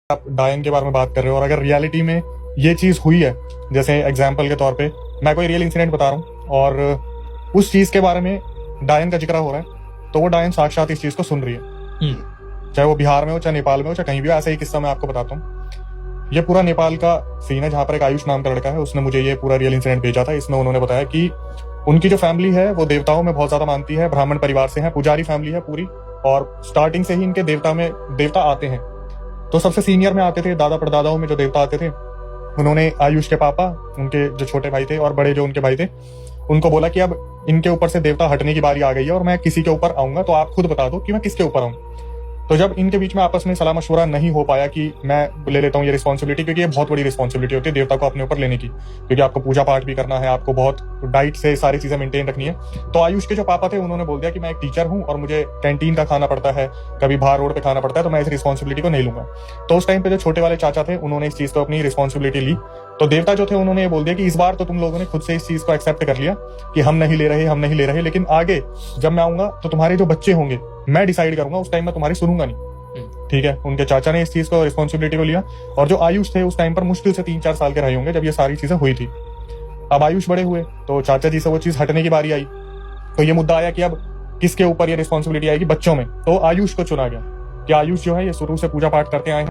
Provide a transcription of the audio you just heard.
आप डायन के बारे में बात कर रहे हो और अगर रियलिटी में ये चीज हुई है, जैसे एग्जाम्पल के तौर पे मैं कोई रियल इंसिडेंट बता रहा हूँ और उस चीज के बारे में डायन का जिक्र हो रहा है, तो वो डायन साक्षात इस चीज को सुन रही है, चाहे वो बिहार में हो, चाहे नेपाल में हो, चाहे कहीं भी हो। ऐसा ही किस्सा मैं आपको बताता हूँ। ये पूरा नेपाल का सीन है, जहाँ पर एक आयुष नाम का लड़का है, उसने मुझे ये पूरा रियल इंसिडेंट भेजा था। इसमें उन्होंने बताया कि उनकी जो फैमिली है वो देवताओं में बहुत ज्यादा मानती है, ब्राह्मण परिवार से है, पुजारी फैमिली है पूरी, और स्टार्टिंग से ही इनके देवता आते हैं। तो सबसे सीनियर में आते थे, दादा परदादाओं में जो देवता आते थे, उन्होंने आयुष के पापा, उनके जो छोटे भाई थे और बड़े जो उनके भाई थे, उनको बोला कि अब इनके ऊपर से देवता हटने की बारी आ गई है और मैं किसी के ऊपर आऊंगा, तो आप खुद बता दो कि मैं किसके ऊपर आऊं। तो जब इनके बीच में आपस में सलाह मशवरा नहीं हो पाया कि मैं ले लेता हूँ ये रिस्पॉन्सिबिलिटी, क्योंकि ये बहुत बड़ी रिस्पॉन्सिबिलिटी होती है देवता को अपने ऊपर लेने की, क्योंकि आपको पूजा पाठ भी करना है, आपको बहुत डाइट से सारी चीजें मेंटेन रखनी है। तो आयुष के जो पापा थे उन्होंने बोल दिया कि मैं एक टीचर हूँ और मुझे कैंटीन का खाना पड़ता है, कभी बाहर रोड पे खाना पड़ता है, तो मैं इस रिस्पॉन्सिबिलिटी को नहीं लूंगा। तो उस टाइम पे जो छोटे वाले चाचा थे उन्होंने इस चीज को अपनी रिस्पॉन्सिबिलिटी ली। तो देवता जो थे उन्होंने ये बोल दिया कि इस बार तो तुम लोगों ने खुद से इस चीज को एक्सेप्ट कर लिया कि हम नहीं ले रहे, लेकिन आगे जब मैं आऊंगा तो तुम्हारे जो बच्चे होंगे मैं डिसाइड करूंगा, उस टाइम मैं तुम्हारी सुनूंगा नहीं। ठीक है, उनके चाचा ने इस चीज को रिस्पॉन्सिबिलिटी को लिया। और जो आयुष थे उस टाइम पर मुश्किल से 3-4 साल के रहे होंगे जब ये सारी चीजें हुई थी। अब आयुष बड़े हुए तो चाचा जी से वो चीज हटने की बारी आई, तो ये मुद्दा आया कि अब किसके ऊपर ये रिस्पॉन्सिबिलिटी आएगी, बच्चों में। तो आयुष को चुना गया कि आयुष जो है ये शुरू से पूजा पाठ करते आए हैं।